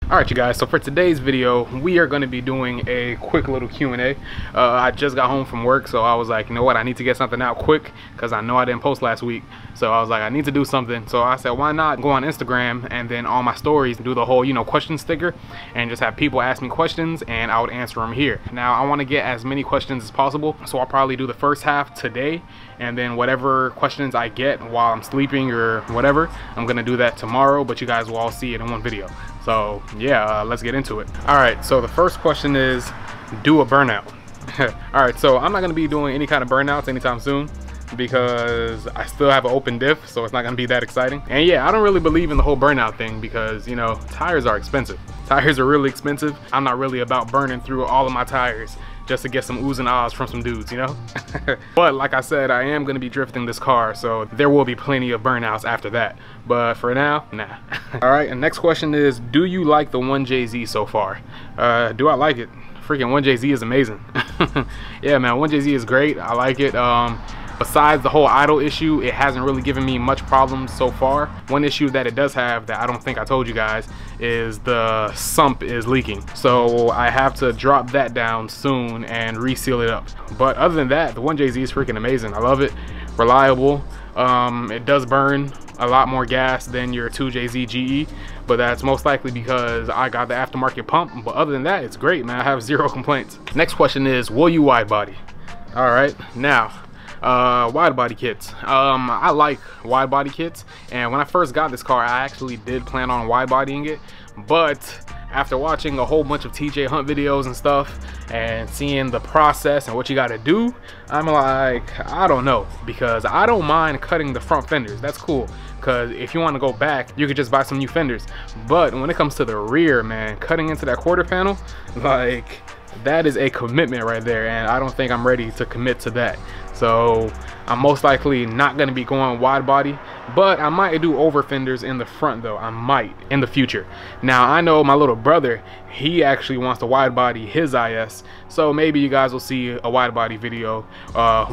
All right, you guys, so for today's video we are going to be doing a quick little Q&A. I just got home from work, so I was like, you know what, I need to get something out quick because I know I didn't post last week. So I was like, I need to do something. So I said, why not go on Instagram and then on my stories do the whole, question sticker and just have people ask me questions and I would answer them here. Now I want to get as many questions as possible, so I'll probably do the first half today, and then whatever questions I get while I'm sleeping or whatever, I'm gonna do that tomorrow, but you guys will all see it in one video. So yeah, let's get into it. All right, so the first question is, do a burnout. All right, so I'm not gonna be doing any kind of burnouts anytime soon because I still have an open diff, so it's not gonna be that exciting. And yeah, I don't really believe in the whole burnout thing because, tires are expensive. Tires are really expensive. I'm not really about burning through all of my tires just to get some oohs and ahs from some dudes, But like I said, I am gonna be drifting this car, so there will be plenty of burnouts after that. But for now, nah. All right, and next question is, do you like the 1JZ so far? Do I like it? Freaking 1JZ is amazing. Yeah, man, 1JZ is great. I like it. Besides the whole idle issue, it hasn't really given me much problems so far. One issue that it does have that I don't think I told you guys is the sump is leaking. So I have to drop that down soon and reseal it up. But other than that, the 1JZ is freaking amazing. I love it. Reliable. It does burn a lot more gas than your 2JZ GE, but that's most likely because I got the aftermarket pump. But other than that, it's great, man. I have zero complaints. Next question is, will you wide body? All right, now, wide body kits. I like wide body kits, and when I first got this car I actually did plan on wide bodying it, but after watching a whole bunch of TJ Hunt videos and stuff and seeing the process and what you got to do, I'm like, I don't know, because I don't mind cutting the front fenders. That's cool, because if you want to go back you could just buy some new fenders. But when it comes to the rear, man, cutting into that quarter panel, like, that is a commitment right there, and I don't think I'm ready to commit to that. So I'm most likely not going to be going wide body, but I might do over fenders in the front though. I might in the future. Now I know my little brother, he actually wants to wide body his IS, so maybe you guys will see a wide body video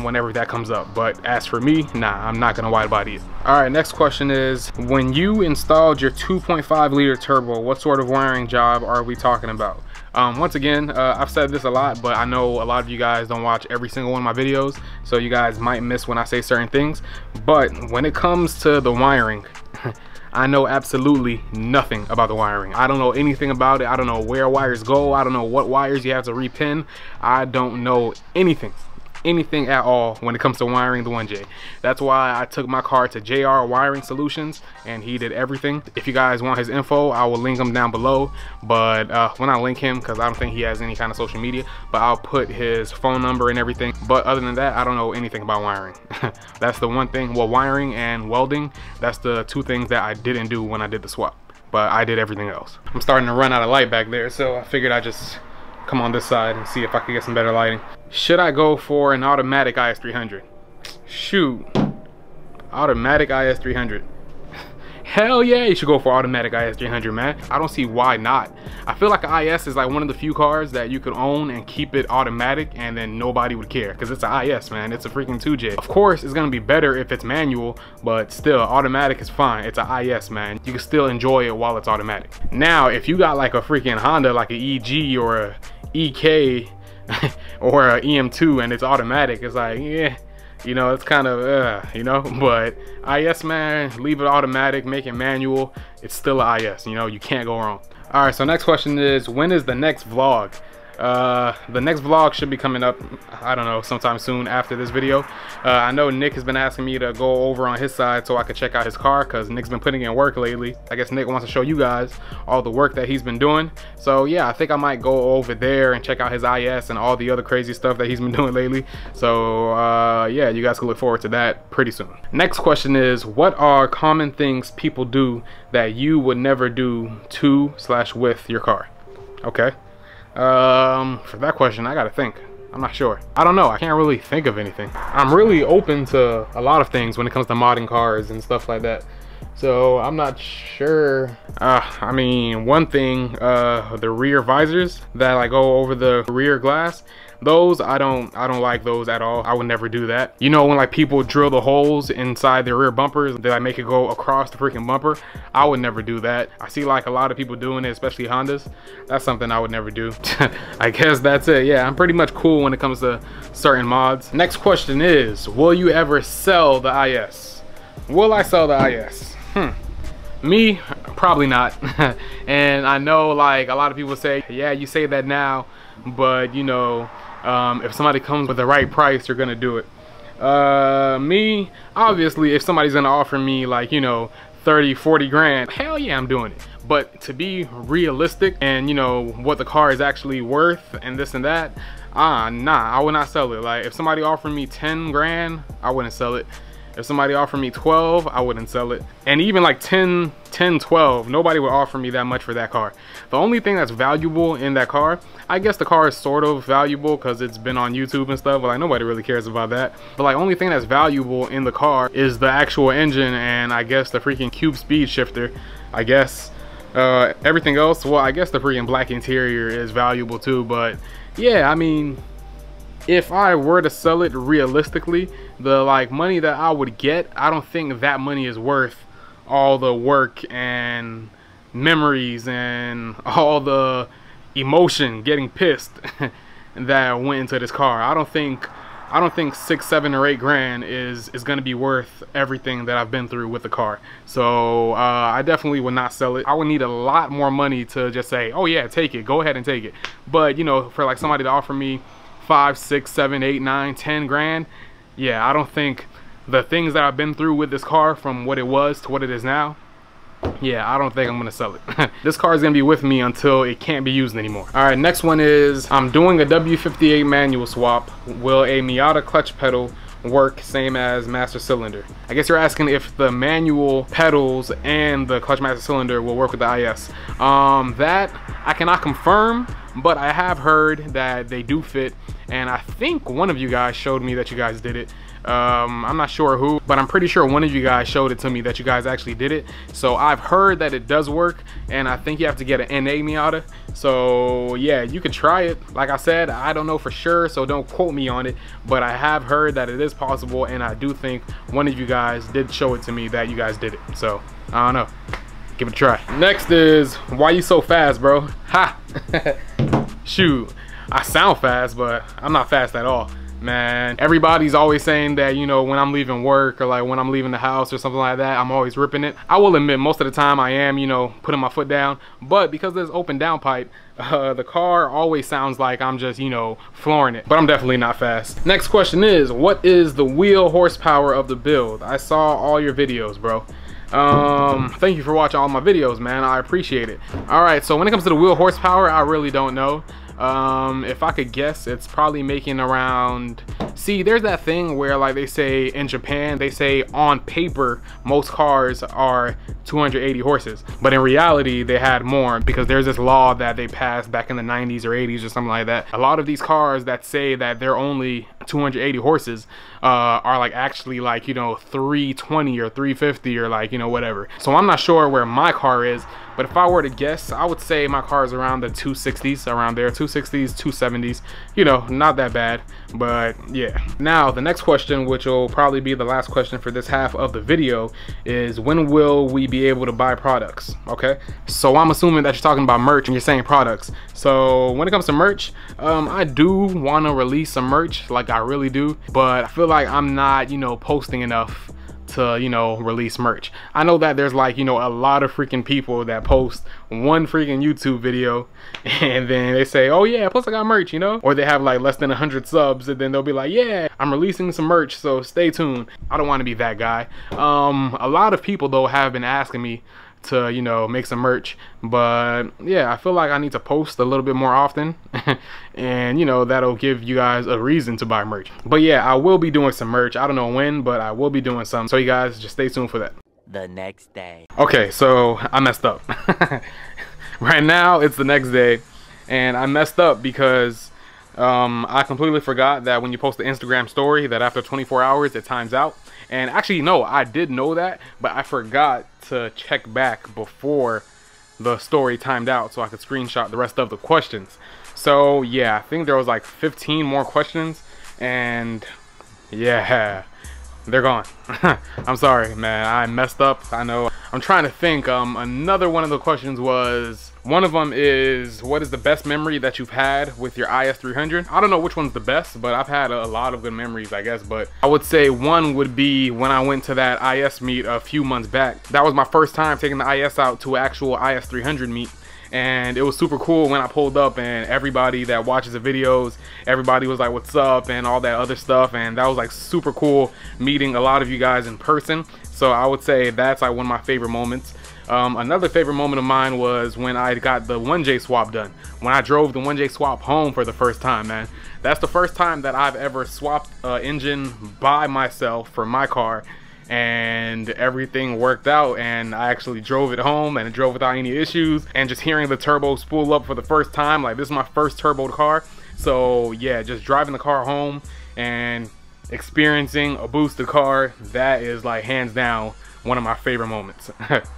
whenever that comes up. But as for me, nah, I'm not gonna wide body it. All right, next question is, when you installed your 2.5 liter turbo, what sort of wiring job are we talking about? Once again, I've said this a lot, but I know a lot of you guys don't watch every single one of my videos, so you guys might miss when I say certain things. But when it comes to the wiring, I know absolutely nothing about the wiring. I don't know anything about it. I don't know where wires go. I don't know what wires you have to repin. I don't know anything at all when it comes to wiring the 1J. That's why I took my car to JR Wiring Solutions and he did everything. If you guys want his info, I will link him down below, but when I link him, because I don't think he has any kind of social media, but I'll put his phone number and everything. But other than that, I don't know anything about wiring. That's the one thing. Well, wiring and welding, that's the two things that I didn't do when I did the swap, but I did everything else. I'm starting to run out of light back there, so I figured I'd just come on this side and see if I could get some better lighting. Should I go for an automatic IS300? Shoot, automatic IS300. Hell yeah, you should go for automatic IS300, man. I don't see why not. I feel like an IS is like one of the few cars that you could own and keep it automatic and then nobody would care, because it's an IS, man. It's a freaking 2J. Of course, it's gonna be better if it's manual, but still, automatic is fine. It's an IS, man. You can still enjoy it while it's automatic. Now, if you got like a freaking Honda, like an EG or a EK or a EM2 and it's automatic, it's like, yeah, it's kind of but IS, man, leave it automatic, make it manual, it's still an IS, you can't go wrong. All right, so next question is, when is the next vlog? The next vlog should be coming up, I don't know, sometime soon after this video. I know Nick has been asking me to go over on his side so I could check out his car, because Nick's been putting in work lately. I guess Nick wants to show you guys all the work that he's been doing. So yeah, I think I might go over there and check out his IS and all the other crazy stuff that he's been doing lately. So yeah, you guys can look forward to that pretty soon. Next question is, what are common things people do that you would never do to/with your car? Okay. For that question, I gotta think. I'm not sure. I don't know. I can't really think of anything. I'm really open to a lot of things when it comes to modding cars and stuff like that. So I'm not sure. I mean, one thing, the rear visors that like go over the rear glass, those I don't like those at all. I would never do that. You know, when like people drill the holes inside their rear bumpers, they like make it go across the freaking bumper. I would never do that. I see like a lot of people doing it, especially Hondas. That's something I would never do. I guess that's it. Yeah, I'm pretty much cool when it comes to certain mods. Next question is, will you ever sell the IS? Will I sell the IS? Me, probably not. And I know like a lot of people say, yeah, you say that now, but you know, if somebody comes with the right price, you're gonna do it. Me, obviously, if somebody's gonna offer me like, you know, 30-40 grand, hell yeah, I'm doing it. But to be realistic and you know what the car is actually worth and this and that, nah, I would not sell it. Like if somebody offered me 10 grand, I wouldn't sell it. If somebody offered me 12, I wouldn't sell it. And even like 10, 12, nobody would offer me that much for that car. The only thing that's valuable in that car, I guess the car is sort of valuable because it's been on YouTube and stuff, but like nobody really cares about that. But like only thing that's valuable in the car is the actual engine and I guess the freaking cube speed shifter, I guess. Everything else, well, I guess the freaking black interior is valuable too, but yeah, I mean, if I were to sell it realistically, the like money that I would get, I don't think that money is worth all the work and memories and all the emotion getting pissed that went into this car. I don't think 6, 7, or 8 grand is gonna be worth everything that I've been through with the car. So I definitely would not sell it. I would need a lot more money to just say, oh yeah, take it, go ahead and take it. But you know, for like somebody to offer me 5, 6, 7, 8, 9, 10 grand, yeah, I don't think the things that I've been through with this car from what it was to what it is now, yeah, I don't think I'm gonna sell it. This car is gonna be with me until it can't be used anymore. All right, next one is, I'm doing a W58 manual swap. Will a Miata clutch pedal work same as master cylinder? I guess you're asking if the manual pedals and the clutch master cylinder will work with the IS. That I cannot confirm, but I have heard that they do fit, and I think one of you guys showed me that you guys did it. I'm not sure who, but I'm pretty sure one of you guys showed it to me that you guys actually did it. So I've heard that it does work, and I think you have to get an NA Miata. So yeah, you could try it. Like I said, I don't know for sure, so don't quote me on it, but I have heard that it is possible, and I do think one of you guys did show it to me that you guys did it. So I don't know, give it a try. Next is, why you so fast, bro? Ha! Shoot, I sound fast, but I'm not fast at all. Man, everybody's always saying that, you know, when I'm leaving work or like when I'm leaving the house or something like that, I'm always ripping it. I will admit, most of the time I am, you know, putting my foot down, but because there's open downpipe, the car always sounds like I'm just, you know, flooring it, but I'm definitely not fast. Next question is, what is the wheel horsepower of the build? I saw all your videos, bro. Thank you for watching all my videos, man. I appreciate it. All right, so when it comes to the wheel horsepower, I really don't know. If I could guess, it's probably making around, see, there's that thing where like they say in Japan, they say on paper most cars are 280 horses, but in reality they had more because there's this law that they passed back in the 90s or 80s or something like that. A lot of these cars that say that they're only 280 horses are like actually like, you know, 320 or 350 or like, you know, whatever. So I'm not sure where my car is, but if I were to guess, I would say my car is around the 260s, around there, 260s, 270s, you know, not that bad, but yeah. Now, the next question, which will probably be the last question for this half of the video, is when will we be able to buy products? Okay, so I'm assuming that you're talking about merch and you're saying products. So when it comes to merch, I do want to release some merch, like I really do, but I feel like I'm not, you know, posting enough to, you know, release merch. I know that there's like, you know, a lot of freaking people that post one freaking YouTube video and then they say, oh yeah, plus I got merch, you know, or they have like less than 100 subs and then they'll be like, yeah, I'm releasing some merch, so stay tuned. I don't want to be that guy. A lot of people though have been asking me to, you know, make some merch, but yeah, I feel like I need to post a little bit more often and, you know, that'll give you guys a reason to buy merch. But yeah, I will be doing some merch. I don't know when, but I will be doing some, so you guys just stay tuned for that. The next day. Okay, so I messed up. Right now it's the next day, and I messed up because I completely forgot that when you post the Instagram story that after 24 hours it times out. And actually, no, I did know that, but I forgot to check back before the story timed out so I could screenshot the rest of the questions. So yeah, I think there was like 15 more questions, and yeah, they're gone. I'm sorry, man, I messed up. I know. I'm trying to think. Another one of the questions was, one of them is, what is the best memory that you've had with your IS300? I don't know which one's the best, but I've had a lot of good memories, I guess. But I would say one would be when I went to that IS meet a few months back. That was my first time taking the IS out to an actual IS300 meet. And it was super cool when I pulled up, and everybody that watches the videos, everybody was like, what's up, and all that other stuff. And that was like super cool meeting a lot of you guys in person. So I would say that's like one of my favorite moments. Another favorite moment of mine was when I got the 1J swap done. When I drove the 1J swap home for the first time, man. That's the first time that I've ever swapped engine by myself for my car, and everything worked out, and I actually drove it home and it drove without any issues. And just hearing the turbo spool up for the first time, like this is my first turboed car. So yeah, just driving the car home and experiencing a boosted car, that is like hands down one of my favorite moments.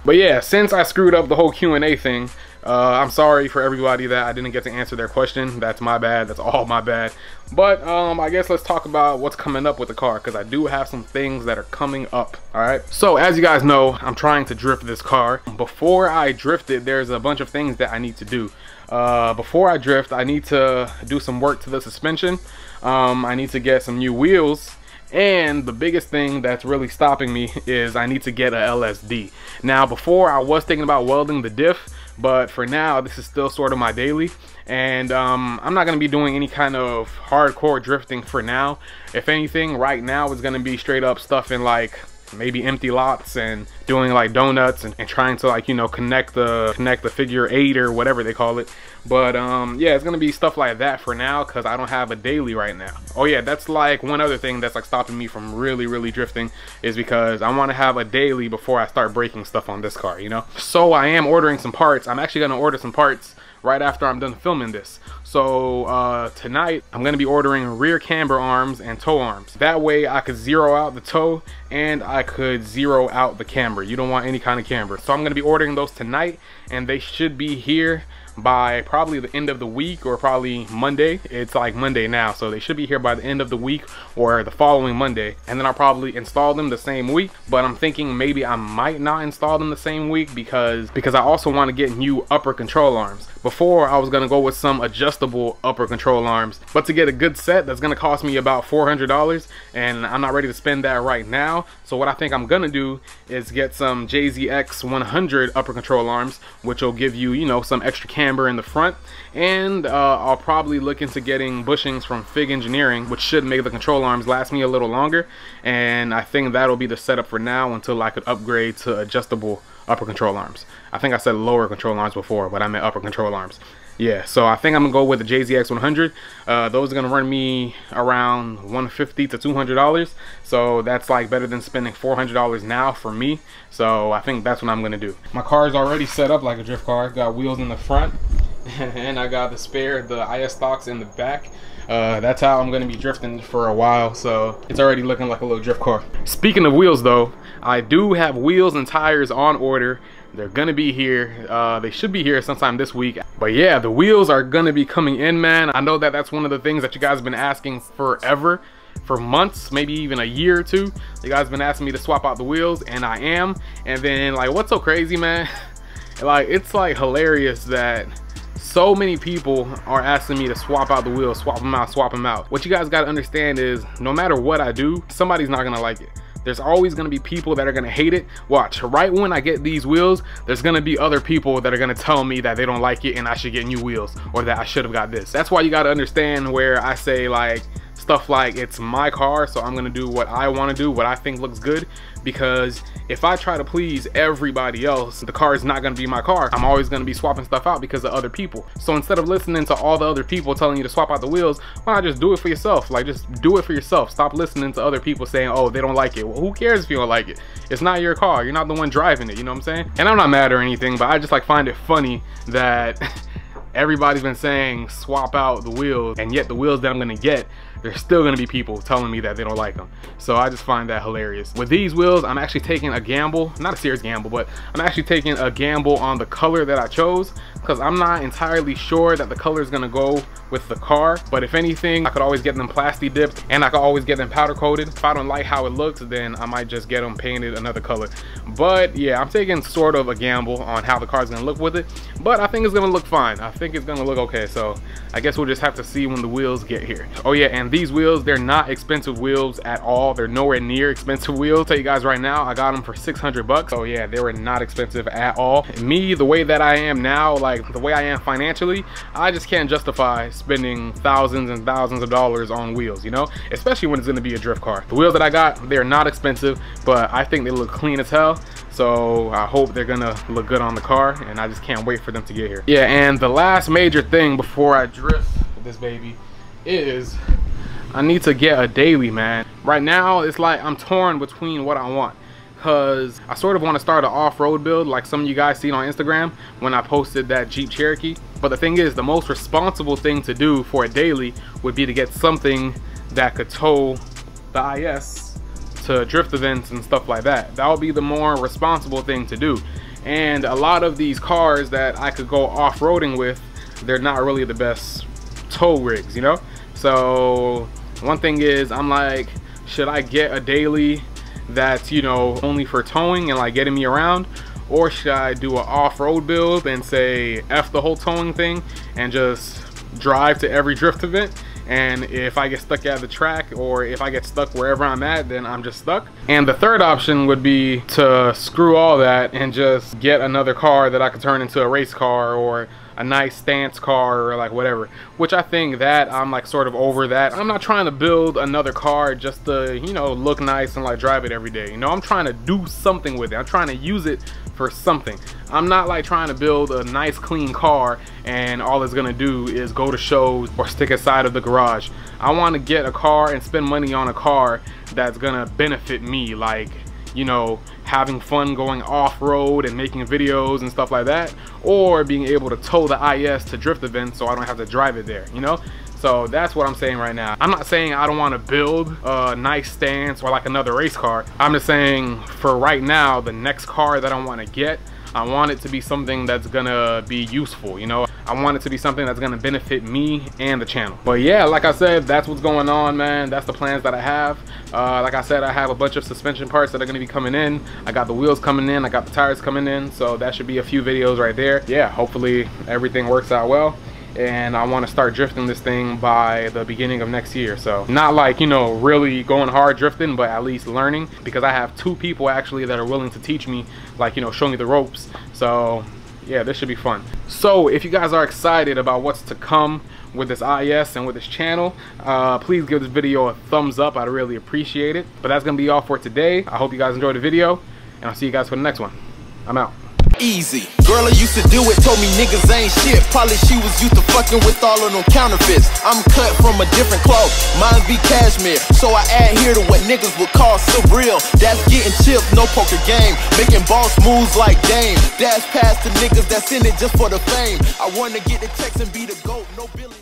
But yeah, since I screwed up the whole Q&A thing, I'm sorry for everybody that I didn't get to answer their question. That's my bad. That's all my bad. But I guess let's talk about what's coming up with the car, because I do have some things that are coming up. All right, so as you guys know, I'm trying to drift this car. Before I drift it, there's a bunch of things that I need to do. Before I drift, I need to do some work to the suspension. I need to get some new wheels. And the biggest thing that's really stopping me is I need to get a LSD. Now, before I was thinking about welding the diff, but for now this is still sort of my daily. And I'm not going to be doing any kind of hardcore drifting for now. If anything, right now it's going to be straight up stuff in like maybe empty lots and doing like donuts and trying to, like, you know, connect the figure 8 or whatever they call it. But yeah, it's gonna be stuff like that for now because I don't have a daily right now. Oh yeah, that's like one other thing that's like stopping me from really drifting, is because I want to have a daily before I start breaking stuff on this car, you know. So I am ordering some parts. I'm actually gonna order some parts right after I'm done filming this. So tonight I'm gonna be ordering rear camber arms and toe arms. That way I could zero out the toe and I could zero out the camber. You don't want any kind of camber. So I'm gonna be ordering those tonight, and they should be here by probably the end of the week, or probably Monday. It's like Monday now, so they should be here by the end of the week or the following Monday. And then I'll probably install them the same week, but I'm thinking maybe I might not install them the same week because I also want to get new upper control arms. Before I was gonna go with some adjustable upper control arms, but to get a good set that's gonna cost me about $400, and I'm not ready to spend that right now. So what I think I'm gonna do is get some JZ IS300 upper control arms, which will give you, you know, some extra camber in the front. And I'll probably look into getting bushings from Fig Engineering, which should make the control arms last me a little longer. And I think that'll be the setup for now until I could upgrade to adjustable upper control arms. I think I said lower control arms before, but I meant upper control arms. Yeah, so I think I'm gonna go with the JZ IS300. Those are gonna run me around $150 to $200. So that's like better than spending $400 now for me. So I think that's what I'm gonna do. My car is already set up like a drift car. Got wheels in the front, and I got the IS stocks in the back. That's how I'm gonna be drifting for a while, so it's already looking like a little drift car. Speaking of wheels though, I do have wheels and tires on order. They're gonna be here. They should be here sometime this week. But yeah, the wheels are gonna be coming in, man. I know that that's one of the things that you guys have been asking forever, for months, maybe even a year or two. You guys have been asking me to swap out the wheels, and I am. And then, like, what's so crazy, man? Like, it's like hilarious that so many people are asking me to swap out the wheels, swap them out, swap them out. What you guys gotta understand is, no matter what I do, somebody's not gonna like it. There's always gonna be people that are gonna hate it. Watch, right when I get these wheels, there's gonna be other people that are gonna tell me that they don't like it and I should get new wheels, or that I should have got this. That's why you gotta understand where I say like stuff like, it's my car, so I'm gonna do what I wanna do, what I think looks good. Because if I try to please everybody else, the car is not gonna be my car. I'm always gonna be swapping stuff out because of other people. So instead of listening to all the other people telling you to swap out the wheels, why not just do it for yourself? Like, just do it for yourself. Stop listening to other people saying, oh, they don't like it. Well, who cares if you don't like it? It's not your car. You're not the one driving it, you know what I'm saying? And I'm not mad or anything, but I just like find it funny that everybody's been saying swap out the wheels, and yet the wheels that I'm gonna get, there's still gonna be people telling me that they don't like them. So I just find that hilarious. With these wheels, I'm actually taking a gamble, not a serious gamble, but I'm actually taking a gamble on the color that I chose, because I'm not entirely sure that the color is gonna go with the car. But if anything, I could always get them plasti dipped, and I could always get them powder coated. If I don't like how it looks, then I might just get them painted another color. But yeah, I'm taking sort of a gamble on how the car is gonna look with it, but I think it's gonna look fine. I think it's gonna look okay. So I guess we'll just have to see when the wheels get here. Oh yeah, and these wheels, they're not expensive wheels at all. They're nowhere near expensive wheels. Tell you guys right now, I got them for 600 bucks. So yeah, they were not expensive at all. Me, the way that I am now, like the way I am financially, I just can't justify spending thousands and thousands of dollars on wheels, you know, especially when it's gonna be a drift car. The wheels that I got, they're not expensive, but I think they look clean as hell. So I hope they're gonna look good on the car, and I just can't wait for them to get here. Yeah, and the last major thing before I drift this baby is I need to get a daily, man. Right now, it's like I'm torn between what I want, because I sort of want to start an off-road build like some of you guys seen on Instagram when I posted that Jeep Cherokee. But the thing is, the most responsible thing to do for a daily would be to get something that could tow the IS to drift events and stuff like that. That would be the more responsible thing to do. And a lot of these cars that I could go off-roading with, they're not really the best tow rigs, you know? So one thing is, I'm like, should I get a daily that's, you know, only for towing and like getting me around, or should I do an off-road build and say F the whole towing thing and just drive to every drift event? And if I get stuck at the track, or if I get stuck wherever I'm at, then I'm just stuck. And the third option would be to screw all that and just get another car that I could turn into a race car or a nice stance car or like whatever, which I think that I'm like sort of over that. I'm not trying to build another car just to, you know, look nice and like drive it every day. You know, I'm trying to do something with it. I'm trying to use it for something. I'm not like trying to build a nice clean car and all it's gonna do is go to shows or stick aside of the garage. I want to get a car and spend money on a car that's gonna benefit me, like, you know, having fun going off-road and making videos and stuff like that, or being able to tow the IS to drift events so I don't have to drive it there, you know? So that's what I'm saying right now. I'm not saying I don't want to build a nice stance or like another race car. I'm just saying for right now, the next car that I want to get, I want it to be something that's gonna be useful, you know? I want it to be something that's gonna benefit me and the channel. But yeah, like I said, that's what's going on, man. That's the plans that I have. Like I said, I have a bunch of suspension parts that are gonna be coming in. I got the wheels coming in, I got the tires coming in, so that should be a few videos right there. Yeah, hopefully everything works out well. And I want to start drifting this thing by the beginning of next year. So not like, you know, really going hard drifting, but at least learning, because I have 2 people actually that are willing to teach me, like, you know, show me the ropes. So yeah, this should be fun. So if you guys are excited about what's to come with this IS and with this channel, please give this video a thumbs up. I'd really appreciate it. But that's gonna be all for today. I hope you guys enjoyed the video, and I'll see you guys for the next one. I'm out. Easy. Girl I used to do it, told me niggas ain't shit. Probably she was used to fucking with all of them counterfeits. I'm cut from a different cloth, mine be cashmere. So I adhere to what niggas would call surreal. That's getting chipped, no poker game. Making boss moves like Dame. Dash past the niggas that's in it just for the fame. I wanna get the checks and be the GOAT, no billion.